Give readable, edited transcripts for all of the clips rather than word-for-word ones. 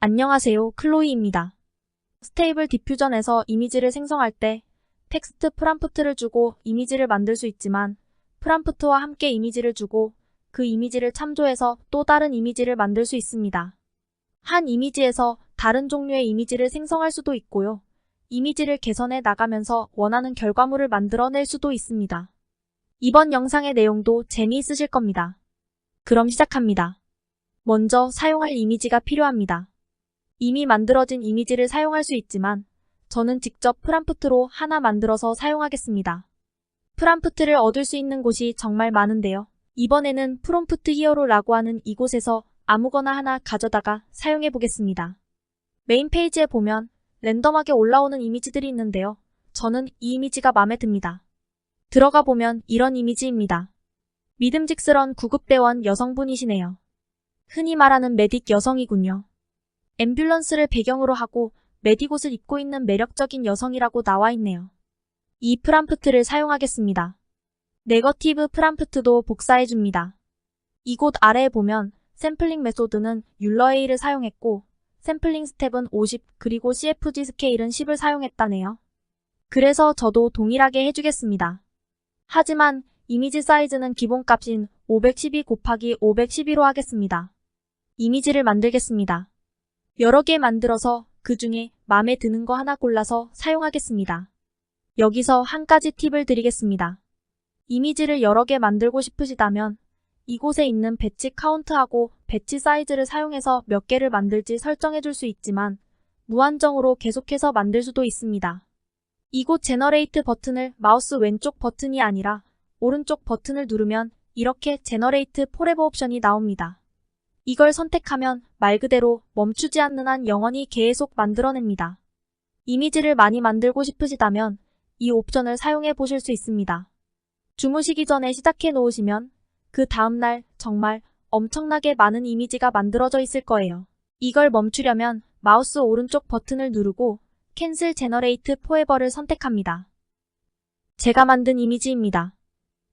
안녕하세요, 클로이입니다. 스테이블 디퓨전에서 이미지를 생성할 때 텍스트 프롬프트를 주고 이미지를 만들 수 있지만 프롬프트와 함께 이미지를 주고 그 이미지를 참조해서 또 다른 이미지를 만들 수 있습니다. 한 이미지에서 다른 종류의 이미지를 생성할 수도 있고요. 이미지를 개선해 나가면서 원하는 결과물을 만들어낼 수도 있습니다. 이번 영상의 내용도 재미있으실 겁니다. 그럼 시작합니다. 먼저 사용할 이미지가 필요합니다. 이미 만들어진 이미지를 사용할 수 있지만 저는 직접 프롬프트로 하나 만들어서 사용하겠습니다. 프롬프트를 얻을 수 있는 곳이 정말 많은데요. 이번에는 프롬프트 히어로라고 하는 이곳에서 아무거나 하나 가져다가 사용해 보겠습니다. 메인 페이지에 보면 랜덤하게 올라오는 이미지들이 있는데요. 저는 이 이미지가 마음에 듭니다. 들어가 보면 이런 이미지입니다. 믿음직스런 구급대원 여성분이시네요. 흔히 말하는 메딕 여성이군요. 앰뷸런스를 배경으로 하고 메딕옷을 입고 있는 매력적인 여성이라고 나와 있네요. 이 프롬프트를 사용하겠습니다. 네거티브 프롬프트도 복사해줍니다. 이곳 아래에 보면 샘플링 메소드는 율러A를 사용했고 샘플링 스텝은 50 그리고 CFG 스케일은 10을 사용했다네요. 그래서 저도 동일하게 해주겠습니다. 하지만 이미지 사이즈는 기본값인 512 곱하기 512로 하겠습니다. 이미지를 만들겠습니다. 여러 개 만들어서 그 중에 마음에 드는 거 하나 골라서 사용하겠습니다. 여기서 한 가지 팁을 드리겠습니다. 이미지를 여러 개 만들고 싶으시다면 이곳에 있는 배치 카운트하고 배치 사이즈를 사용해서 몇 개를 만들지 설정해 줄 수 있지만 무한정으로 계속해서 만들 수도 있습니다. 이곳 제너레이트 버튼을 마우스 왼쪽 버튼이 아니라 오른쪽 버튼을 누르면 이렇게 제너레이트 포레버 옵션이 나옵니다. 이걸 선택하면 말 그대로 멈추지 않는 한 영원히 계속 만들어냅니다. 이미지를 많이 만들고 싶으시다면 이 옵션을 사용해 보실 수 있습니다. 주무시기 전에 시작해 놓으시면 그 다음날 정말 엄청나게 많은 이미지가 만들어져 있을 거예요. 이걸 멈추려면 마우스 오른쪽 버튼을 누르고 캔슬 제너레이트 포에버를 선택합니다. 제가 만든 이미지입니다.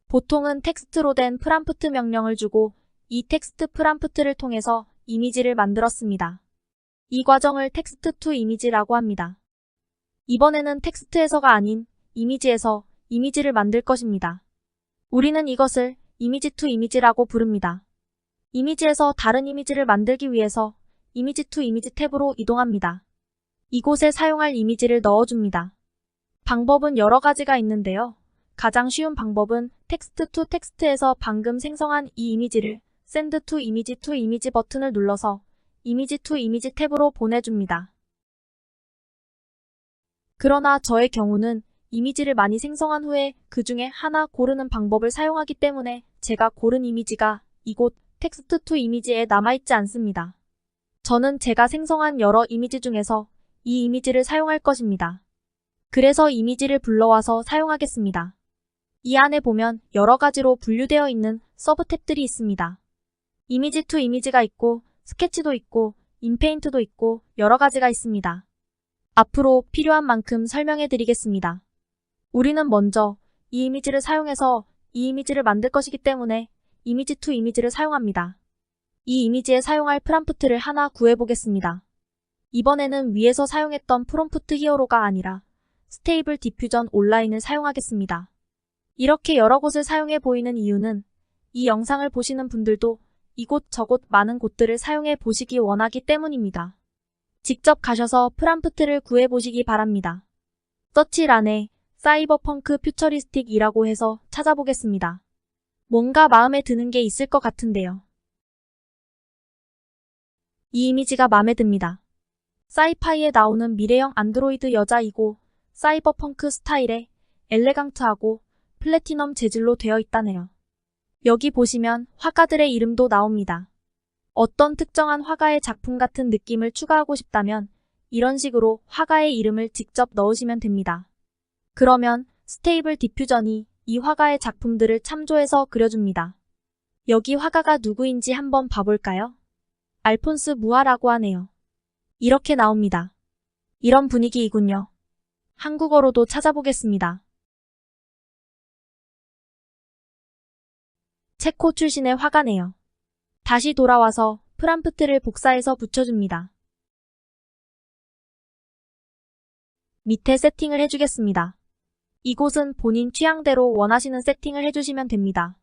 보통은 텍스트로 된 프롬프트 명령을 주고 이 텍스트 프롬프트를 통해서 이미지를 만들었습니다. 이 과정을 텍스트 투 이미지라고 합니다. 이번에는 텍스트에서가 아닌 이미지에서 이미지를 만들 것입니다. 우리는 이것을 이미지 투 이미지라고 부릅니다. 이미지에서 다른 이미지를 만들기 위해서 이미지 투 이미지 탭으로 이동합니다. 이곳에 사용할 이미지를 넣어줍니다. 방법은 여러 가지가 있는데요. 가장 쉬운 방법은 텍스트 투 텍스트에서 방금 생성한 이 이미지를 샌드 투 이미지 버튼을 눌러서 이미지 투 이미지 탭으로 보내줍니다. 그러나 저의 경우는 이미지를 많이 생성한 후에 그 중에 하나 고르는 방법을 사용하기 때문에 제가 고른 이미지가 이곳 텍스트 투 이미지에 남아있지 않습니다. 저는 제가 생성한 여러 이미지 중에서 이 이미지를 사용할 것입니다. 그래서 이미지를 불러와서 사용하겠습니다. 이 안에 보면 여러 가지로 분류되어 있는 서브 탭들이 있습니다. 이미지 투 이미지가 있고 스케치도 있고 인페인트도 있고 여러 가지가 있습니다. 앞으로 필요한 만큼 설명해 드리겠습니다. 우리는 먼저 이 이미지를 사용해서 이 이미지를 만들 것이기 때문에 이미지 투 이미지를 사용합니다. 이 이미지에 사용할 프롬프트를 하나 구해보겠습니다. 이번에는 위에서 사용했던 프롬프트 히어로가 아니라 스테이블 디퓨전 온라인을 사용하겠습니다. 이렇게 여러 곳을 사용해 보이는 이유는 이 영상을 보시는 분들도 이곳저곳 많은 곳들을 사용해 보시기 원하기 때문입니다. 직접 가셔서 프롬프트를 구해 보시기 바랍니다. 서치란에 사이버펑크 퓨처리스틱이라고 해서 찾아보겠습니다. 뭔가 마음에 드는 게 있을 것 같은데요. 이 이미지가 마음에 듭니다. 사이파이에 나오는 미래형 안드로이드 여자이고 사이버펑크 스타일에 엘레강트하고 플래티넘 재질로 되어 있다네요. 여기 보시면 화가들의 이름도 나옵니다. 어떤 특정한 화가의 작품 같은 느낌을 추가하고 싶다면 이런 식으로 화가의 이름을 직접 넣으시면 됩니다. 그러면 스테이블 디퓨전이 이 화가의 작품들을 참조해서 그려줍니다. 여기 화가가 누구인지 한번 봐볼까요? 알폰스 무아라고 하네요. 이렇게 나옵니다. 이런 분위기이군요. 한국어로도 찾아보겠습니다. 체코 출신의 화가네요. 다시 돌아와서 프롬프트를 복사해서 붙여줍니다. 밑에 세팅을 해주겠습니다. 이곳은 본인 취향대로 원하시는 세팅을 해주시면 됩니다.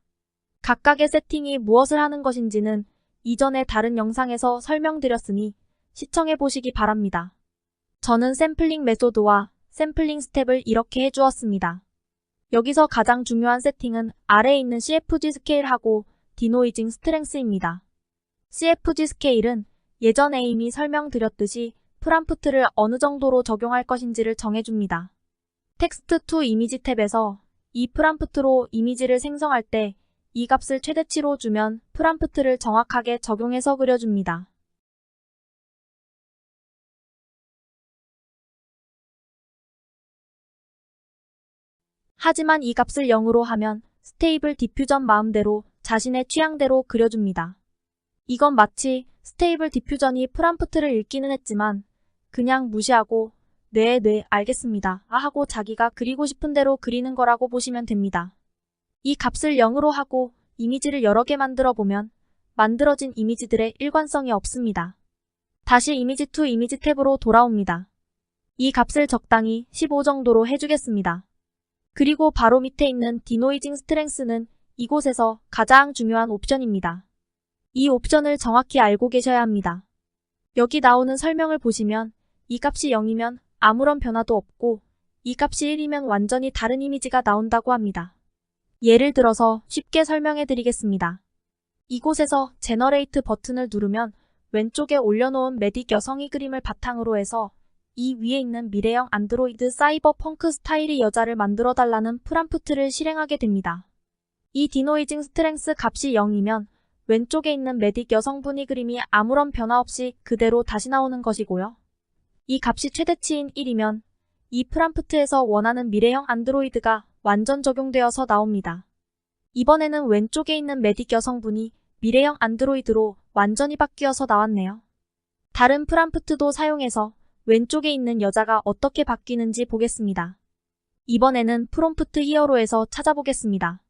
각각의 세팅이 무엇을 하는 것인지는 이전에 다른 영상에서 설명드렸으니 시청해보시기 바랍니다. 저는 샘플링 메소드와 샘플링 스텝을 이렇게 해주었습니다. 여기서 가장 중요한 세팅은 아래에 있는 CFG 스케일하고 디노이징 스트렝스입니다. CFG 스케일은 예전에 이미 설명드렸듯이 프람프트를 어느 정도로 적용할 것인지를 정해줍니다. 텍스트 투 이미지 탭에서 이 프람프트로 이미지를 생성할 때 이 값을 최대치로 주면 프람프트를 정확하게 적용해서 그려줍니다. 하지만 이 값을 0으로 하면 스테이블 디퓨전 마음대로 자신의 취향대로 그려줍니다. 이건 마치 스테이블 디퓨전이 프람프트를 읽기는 했지만 그냥 무시하고 네 알겠습니다 하고 자기가 그리고 싶은 대로 그리는 거라고 보시면 됩니다. 이 값을 0으로 하고 이미지를 여러 개 만들어 보면 만들어진 이미지들의 일관성이 없습니다. 다시 이미지 투 이미지 탭으로 돌아옵니다. 이 값을 적당히 15 정도로 해주겠습니다. 그리고 바로 밑에 있는 디노이징 스트렝스는 이곳에서 가장 중요한 옵션입니다. 이 옵션을 정확히 알고 계셔야 합니다. 여기 나오는 설명을 보시면 이 값이 0이면 아무런 변화도 없고 이 값이 1이면 완전히 다른 이미지가 나온다고 합니다. 예를 들어서 쉽게 설명해 드리겠습니다. 이곳에서 제너레이트 버튼을 누르면 왼쪽에 올려놓은 메딕 여성이 그림을 바탕으로 해서 이 위에 있는 미래형 안드로이드 사이버 펑크 스타일의 여자를 만들어 달라는 프람프트를 실행하게 됩니다. 이 디노이징 스트렝스 값이 0이면 왼쪽에 있는 메딕 여성분이 그림이 아무런 변화 없이 그대로 다시 나오는 것이고요. 이 값이 최대치인 1이면 이 프람프트에서 원하는 미래형 안드로이드가 완전 적용되어서 나옵니다. 이번에는 왼쪽에 있는 메딕 여성분이 미래형 안드로이드로 완전히 바뀌어서 나왔네요. 다른 프람프트도 사용해서 왼쪽에 있는 여자가 어떻게 바뀌는지 보겠습니다. 이번에는 프롬프트 히어로에서 찾아보겠습니다.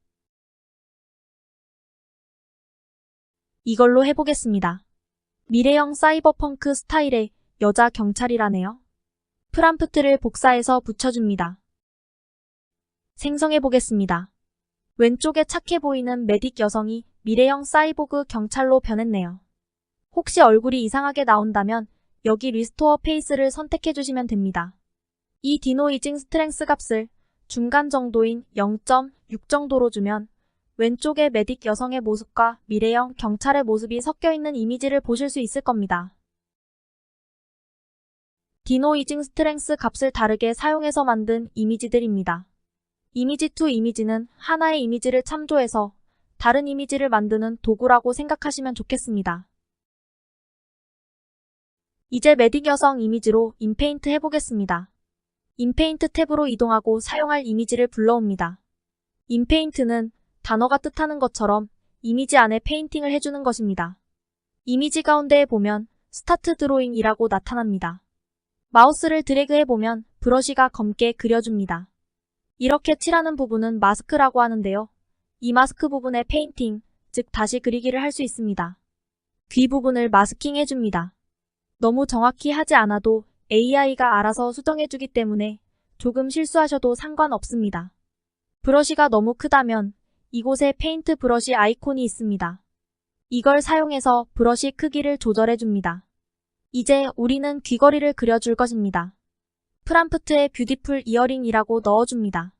이걸로 해보겠습니다. 미래형 사이버펑크 스타일의 여자 경찰이라네요. 프람프트를 복사해서 붙여줍니다. 생성해보겠습니다. 왼쪽에 착해 보이는 메딕 여성이 미래형 사이보그 경찰로 변했네요. 혹시 얼굴이 이상하게 나온다면 여기 리스토어 페이스를 선택해주시면 됩니다. 이 디노이징 스트렝스 값을 중간 정도인 0.6 정도로 주면 왼쪽에 메딕 여성의 모습과 미래형 경찰의 모습이 섞여있는 이미지를 보실 수 있을 겁니다. 디노이징 스트렝스 값을 다르게 사용해서 만든 이미지들입니다. 이미지 투 이미지는 하나의 이미지를 참조해서 다른 이미지를 만드는 도구라고 생각하시면 좋겠습니다. 이제 메딕 여성 이미지로 인페인트 해보겠습니다. 인페인트 탭으로 이동하고 사용할 이미지를 불러옵니다. 인페인트는 단어가 뜻하는 것처럼 이미지 안에 페인팅을 해주는 것입니다. 이미지 가운데에 보면 스타트 드로잉이라고 나타납니다. 마우스를 드래그 해보면 브러쉬가 검게 그려줍니다. 이렇게 칠하는 부분은 마스크라고 하는데요. 이 마스크 부분에 페인팅, 즉 다시 그리기를 할 수 있습니다. 귀 부분을 마스킹 해줍니다. 너무 정확히 하지 않아도 AI가 알아서 수정해주기 때문에 조금 실수하셔도 상관없습니다. 브러쉬가 너무 크다면 이곳에 페인트 브러쉬 아이콘이 있습니다. 이걸 사용해서 브러쉬 크기를 조절해줍니다. 이제 우리는 귀걸이를 그려줄 것입니다. 프람프트에 뷰티풀 이어링이라고 넣어줍니다.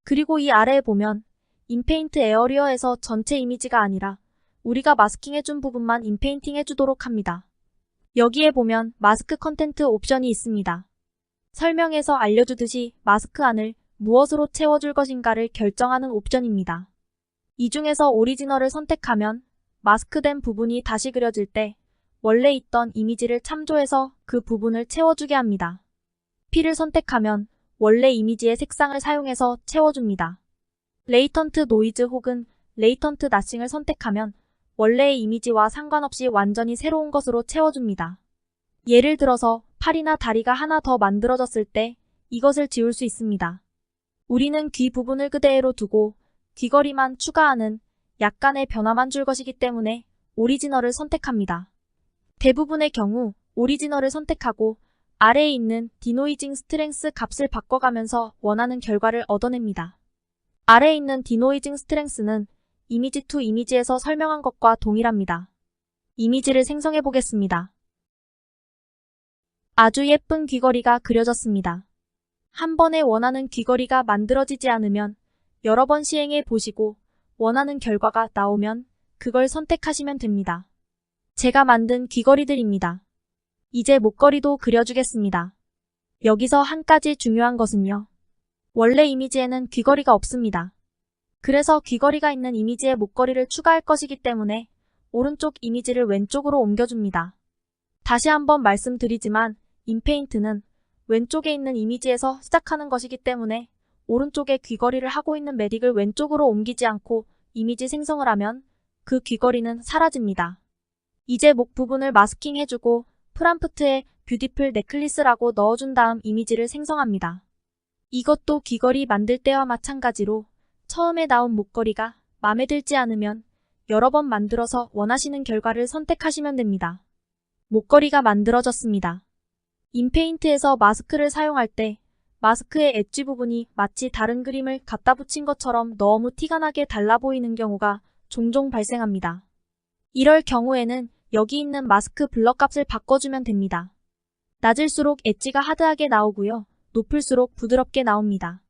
그리고 이 아래에 보면 인페인트 에어리어에서 전체 이미지가 아니라 우리가 마스킹해준 부분만 인페인팅 해주도록 합니다. 여기에 보면 마스크 컨텐트 옵션이 있습니다. 설명에서 알려주듯이 마스크 안을 무엇으로 채워줄 것인가를 결정하는 옵션입니다. 이 중에서 오리지널을 선택하면 마스크된 부분이 다시 그려질 때 원래 있던 이미지를 참조해서 그 부분을 채워주게 합니다. P를 선택하면 원래 이미지의 색상을 사용해서 채워줍니다. 레이턴트 노이즈 혹은 레이턴트 나싱을 선택하면 원래의 이미지와 상관없이 완전히 새로운 것으로 채워줍니다. 예를 들어서 팔이나 다리가 하나 더 만들어졌을 때 이것을 지울 수 있습니다. 우리는 귀 부분을 그대로 두고 귀걸이만 추가하는 약간의 변화만 줄 것이기 때문에 오리지널을 선택합니다. 대부분의 경우 오리지널을 선택하고 아래에 있는 디노이징 스트렝스 값을 바꿔가면서 원하는 결과를 얻어냅니다. 아래에 있는 디노이징 스트렝스는 이미지 투 이미지에서 설명한 것과 동일합니다. 이미지를 생성해 보겠습니다. 아주 예쁜 귀걸이가 그려졌습니다. 한 번에 원하는 귀걸이가 만들어지지 않으면 여러 번 시행해 보시고 원하는 결과가 나오면 그걸 선택하시면 됩니다. 제가 만든 귀걸이들입니다. 이제 목걸이도 그려주겠습니다. 여기서 한 가지 중요한 것은요. 원래 이미지에는 귀걸이가 없습니다. 그래서 귀걸이가 있는 이미지에 목걸이를 추가할 것이기 때문에 오른쪽 이미지를 왼쪽으로 옮겨줍니다. 다시 한번 말씀드리지만 인페인트는 왼쪽에 있는 이미지에서 시작하는 것이기 때문에 오른쪽에 귀걸이를 하고 있는 매딕을 왼쪽으로 옮기지 않고 이미지 생성을 하면 그 귀걸이는 사라집니다. 이제 목 부분을 마스킹 해주고 프람프트에 뷰티풀 넥클리스라고 넣어준 다음 이미지를 생성합니다. 이것도 귀걸이 만들 때와 마찬가지로 처음에 나온 목걸이가 마음에 들지 않으면 여러 번 만들어서 원하시는 결과를 선택하시면 됩니다. 목걸이가 만들어졌습니다. 인페인트에서 마스크를 사용할 때 마스크의 엣지 부분이 마치 다른 그림을 갖다 붙인 것처럼 너무 티가 나게 달라 보이는 경우가 종종 발생합니다. 이럴 경우에는 여기 있는 마스크 블러 값을 바꿔주면 됩니다. 낮을수록 엣지가 하드하게 나오고요. 높을수록 부드럽게 나옵니다.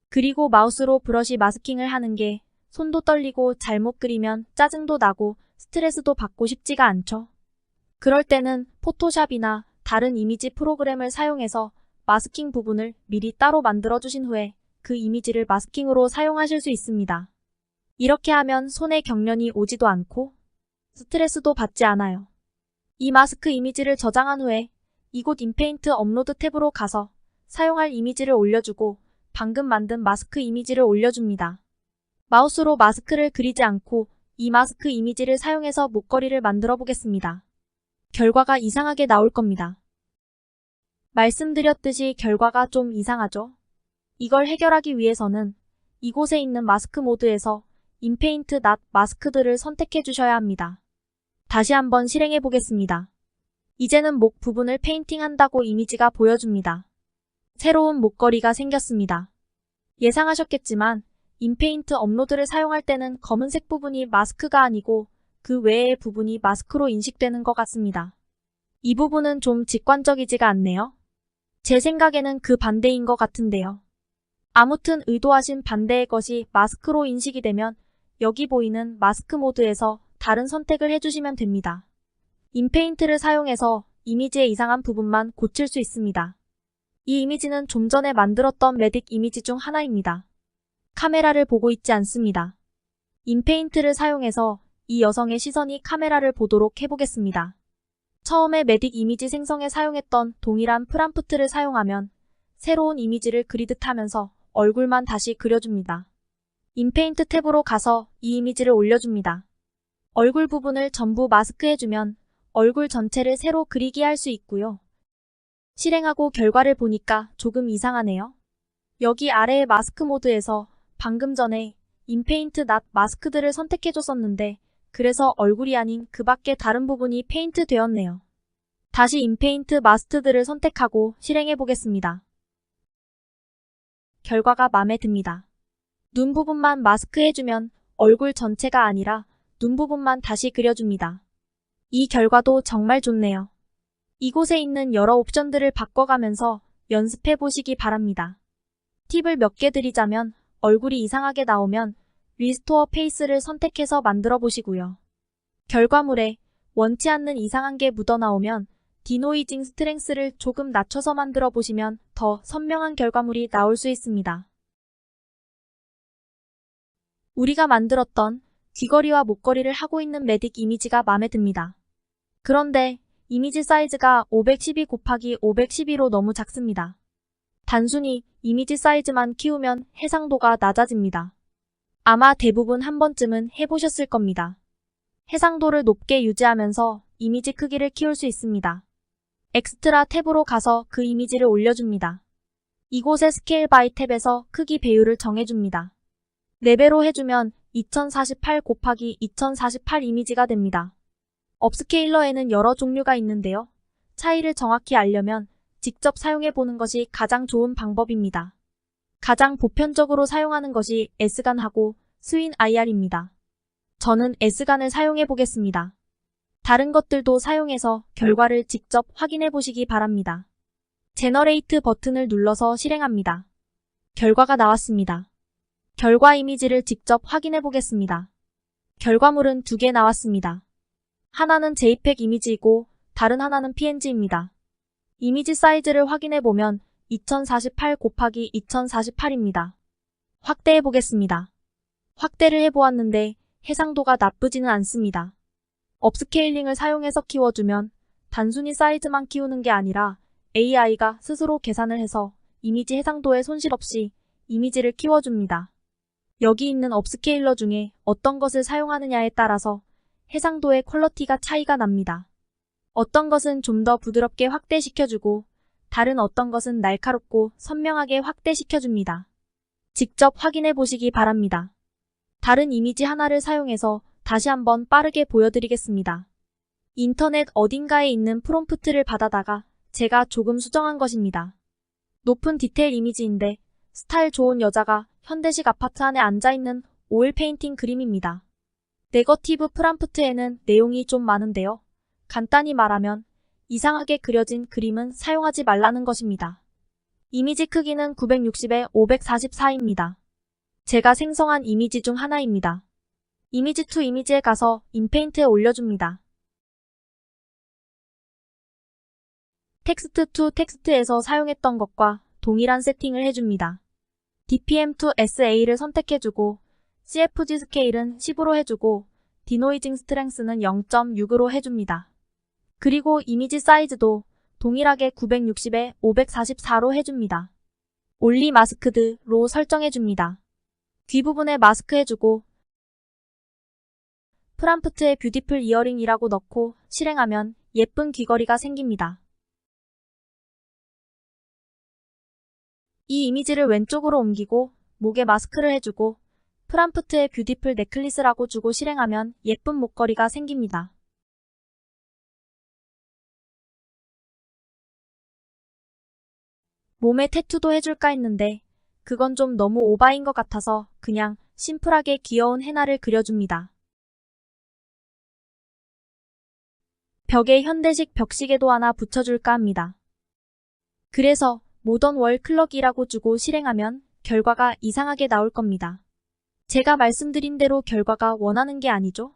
그리고 마우스로 브러쉬 마스킹을 하는 게 손도 떨리고 잘못 그리면 짜증도 나고 스트레스도 받고 싶지가 않죠. 그럴 때는 포토샵이나 다른 이미지 프로그램을 사용해서 마스킹 부분을 미리 따로 만들어주신 후에 그 이미지를 마스킹으로 사용하실 수 있습니다. 이렇게 하면 손에 경련이 오지도 않고 스트레스도 받지 않아요. 이 마스크 이미지를 저장한 후에 이곳 인페인트 업로드 탭으로 가서 사용할 이미지를 올려주고 방금 만든 마스크 이미지를 올려줍니다. 마우스로 마스크를 그리지 않고 이 마스크 이미지를 사용해서 목걸이를 만들어 보겠습니다. 결과가 이상하게 나올 겁니다. 말씀드렸듯이 결과가 좀 이상하죠? 이걸 해결하기 위해서는 이곳에 있는 마스크 모드에서 인페인트 낫 마스크들을 선택해 주셔야 합니다. 다시 한번 실행해 보겠습니다. 이제는 목 부분을 페인팅 한다고 이미지가 보여줍니다. 새로운 목걸이가 생겼습니다. 예상하셨겠지만 인페인트 업로드를 사용할 때는 검은색 부분이 마스크가 아니고 그 외의 부분이 마스크로 인식되는 것 같습니다. 이 부분은 좀 직관적이지가 않네요. 제 생각에는 그 반대인 것 같은데요. 아무튼 의도하신 반대의 것이 마스크로 인식이 되면 여기 보이는 마스크 모드에서 다른 선택을 해주시면 됩니다. 인페인트를 사용해서 이미지의 이상한 부분만 고칠 수 있습니다. 이 이미지는 좀 전에 만들었던 매딕 이미지 중 하나입니다. 카메라를 보고 있지 않습니다. 인페인트를 사용해서 이 여성의 시선이 카메라를 보도록 해보겠습니다. 처음에 매딕 이미지 생성에 사용했던 동일한 프람프트를 사용하면 새로운 이미지를 그리듯 하면서 얼굴만 다시 그려줍니다. 인페인트 탭으로 가서 이 이미지를 올려줍니다. 얼굴 부분을 전부 마스크해주면 얼굴 전체를 새로 그리기 할 수 있고요. 실행하고 결과를 보니까 조금 이상하네요. 여기 아래의 마스크 모드에서 방금 전에 인페인트 낫 마스크들을 선택해줬었는데 그래서 얼굴이 아닌 그 밖에 다른 부분이 페인트 되었네요. 다시 인페인트 마스크들을 선택하고 실행해보겠습니다. 결과가 마음에 듭니다. 눈 부분만 마스크 해주면 얼굴 전체가 아니라 눈 부분만 다시 그려줍니다. 이 결과도 정말 좋네요. 이곳에 있는 여러 옵션들을 바꿔가면서 연습해 보시기 바랍니다. 팁을 몇 개 드리자면 얼굴이 이상하게 나오면 리스토어 페이스를 선택해서 만들어 보시고요. 결과물에 원치 않는 이상한 게 묻어나오면 디노이징 스트렝스를 조금 낮춰서 만들어 보시면 더 선명한 결과물이 나올 수 있습니다. 우리가 만들었던 귀걸이와 목걸이를 하고 있는 매딕 이미지가 마음에 듭니다. 그런데 이미지 사이즈가 512 곱하기 512로 너무 작습니다. 단순히 이미지 사이즈만 키우면 해상도가 낮아집니다. 아마 대부분 한 번쯤은 해보셨을 겁니다. 해상도를 높게 유지하면서 이미지 크기를 키울 수 있습니다. 엑스트라 탭으로 가서 그 이미지를 올려줍니다. 이곳의 스케일 바이 탭에서 크기 배율을 정해줍니다. 4배로 해주면 2048 곱하기 2048 이미지가 됩니다. 업스케일러에는 여러 종류가 있는데요. 차이를 정확히 알려면 직접 사용해 보는 것이 가장 좋은 방법입니다. 가장 보편적으로 사용하는 것이 S간하고 스윈 IR입니다. 저는 S간을 사용해 보겠습니다. 다른 것들도 사용해서 결과를 직접 확인해 보시기 바랍니다. 제너레이트 버튼을 눌러서 실행합니다. 결과가 나왔습니다. 결과 이미지를 직접 확인해 보겠습니다. 결과물은 2개 나왔습니다. 하나는 JPEG 이미지이고 다른 하나는 PNG입니다. 이미지 사이즈를 확인해 보면 2048 곱하기 2048입니다. 확대해 보겠습니다. 확대를 해보았는데 해상도가 나쁘지는 않습니다. 업스케일링을 사용해서 키워주면 단순히 사이즈만 키우는 게 아니라 AI가 스스로 계산을 해서 이미지 해상도에 손실 없이 이미지를 키워줍니다. 여기 있는 업스케일러 중에 어떤 것을 사용하느냐에 따라서 해상도의 퀄리티가 차이가 납니다. 어떤 것은 좀 더 부드럽게 확대시켜주고 다른 어떤 것은 날카롭고 선명하게 확대시켜줍니다. 직접 확인해 보시기 바랍니다. 다른 이미지 하나를 사용해서 다시 한번 빠르게 보여드리겠습니다. 인터넷 어딘가에 있는 프롬프트를 받아다가 제가 조금 수정한 것입니다. 높은 디테일 이미지인데 스타일 좋은 여자가 현대식 아파트 안에 앉아있는 오일 페인팅 그림입니다. 네거티브 프롬프트에는 내용이 좀 많은데요. 간단히 말하면 이상하게 그려진 그림은 사용하지 말라는 것입니다. 이미지 크기는 960에 544입니다. 제가 생성한 이미지 중 하나입니다. 이미지 투 이미지에 가서 인페인트에 올려줍니다. 텍스트 투 텍스트에서 사용했던 것과 동일한 세팅을 해줍니다. DPM to SA를 선택해주고 CFG 스케일은 10으로 해주고 디노이징 스트렝스는 0.6으로 해줍니다. 그리고 이미지 사이즈도 동일하게 960에 544로 해줍니다. 올리 마스크드로 설정해줍니다. 귀 부분에 마스크 해주고 프롬프트에 뷰티풀 이어링이라고 넣고 실행하면 예쁜 귀걸이가 생깁니다. 이 이미지를 왼쪽으로 옮기고 목에 마스크를 해주고 프롬프트에 뷰티풀 넥클리스라고 주고 실행하면 예쁜 목걸이가 생깁니다. 몸에 태투도 해줄까 했는데 그건 좀 너무 오바인 것 같아서 그냥 심플하게 귀여운 헤나를 그려줍니다. 벽에 현대식 벽시계도 하나 붙여줄까 합니다. 그래서 모던 월 클럭이라고 주고 실행하면 결과가 이상하게 나올 겁니다. 제가 말씀드린 대로 결과가 원하는 게 아니죠?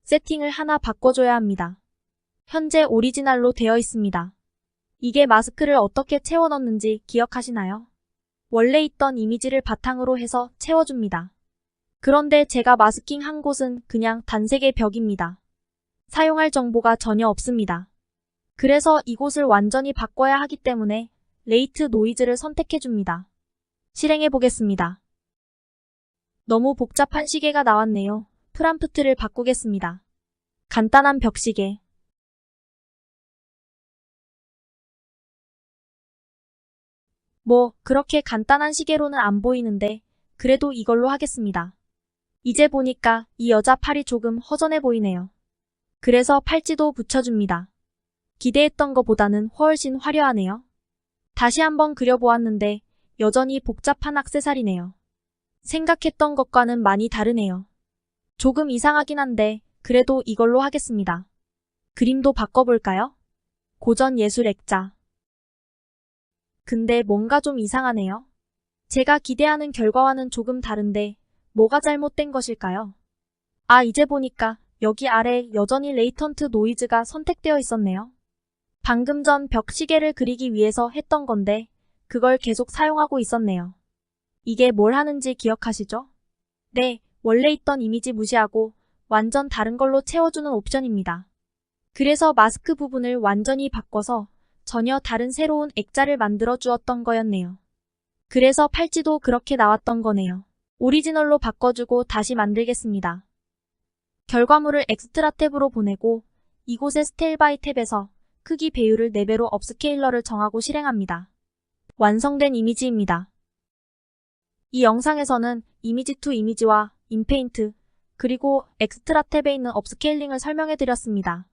세팅을 하나 바꿔줘야 합니다. 현재 오리지널로 되어 있습니다. 이게 마스크를 어떻게 채워 넣는지 기억하시나요? 원래 있던 이미지를 바탕으로 해서 채워줍니다. 그런데 제가 마스킹 한 곳은 그냥 단색의 벽입니다. 사용할 정보가 전혀 없습니다. 그래서 이곳을 완전히 바꿔야 하기 때문에 레이트 노이즈를 선택해줍니다. 실행해 보겠습니다. 너무 복잡한 시계가 나왔네요. 프롬프트를 바꾸겠습니다. 간단한 벽시계. 뭐 그렇게 간단한 시계로는 안 보이는데 그래도 이걸로 하겠습니다. 이제 보니까 이 여자 팔이 조금 허전해 보이네요. 그래서 팔찌도 붙여줍니다. 기대했던 것보다는 훨씬 화려하네요. 다시 한번 그려보았는데 여전히 복잡한 액세서리네요. 생각했던 것과는 많이 다르네요. 조금 이상하긴 한데 그래도 이걸로 하겠습니다. 그림도 바꿔볼까요? 고전 예술 액자. 근데 뭔가 좀 이상하네요. 제가 기대하는 결과와는 조금 다른데 뭐가 잘못된 것일까요? 아, 이제 보니까 여기 아래 여전히 레이턴트 노이즈가 선택되어 있었네요. 방금 전 벽시계를 그리기 위해서 했던 건데 그걸 계속 사용하고 있었네요. 이게 뭘 하는지 기억하시죠? 네, 원래 있던 이미지 무시하고 완전 다른 걸로 채워주는 옵션입니다. 그래서 마스크 부분을 완전히 바꿔서 전혀 다른 새로운 액자를 만들어 주었던 거였네요. 그래서 팔찌도 그렇게 나왔던 거네요. 오리지널로 바꿔주고 다시 만들겠습니다. 결과물을 엑스트라 탭으로 보내고 이곳의 스케일 바이 탭에서 크기 배율을 4배로 업스케일러를 정하고 실행합니다. 완성된 이미지입니다. 이 영상에서는 이미지 투 이미지와 인페인트 그리고 엑스트라 탭에 있는 업스케일링을 설명해 드렸습니다.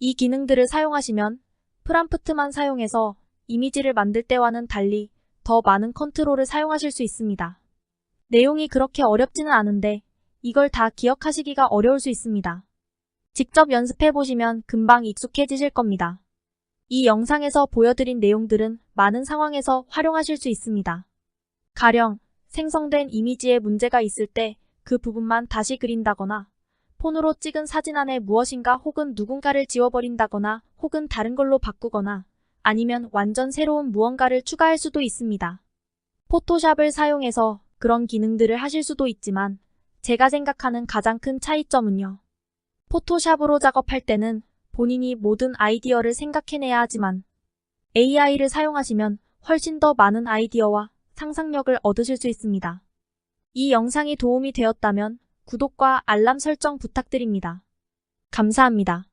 이 기능들을 사용하시면 프롬프트만 사용해서 이미지를 만들 때와는 달리 더 많은 컨트롤을 사용하실 수 있습니다. 내용이 그렇게 어렵지는 않은데 이걸 다 기억하시기가 어려울 수 있습니다. 직접 연습해보시면 금방 익숙해지실 겁니다. 이 영상에서 보여드린 내용들은 많은 상황에서 활용하실 수 있습니다. 가령 생성된 이미지에 문제가 있을 때 그 부분만 다시 그린다거나 폰으로 찍은 사진 안에 무엇인가 혹은 누군가를 지워버린다거나 혹은 다른 걸로 바꾸거나 아니면 완전 새로운 무언가를 추가할 수도 있습니다. 포토샵을 사용해서 그런 기능들을 하실 수도 있지만 제가 생각하는 가장 큰 차이점은요. 포토샵으로 작업할 때는 본인이 모든 아이디어를 생각해내야 하지만 AI를 사용하시면 훨씬 더 많은 아이디어와 상상력을 얻으실 수 있습니다. 이 영상이 도움이 되었다면 구독과 알람 설정 부탁드립니다. 감사합니다.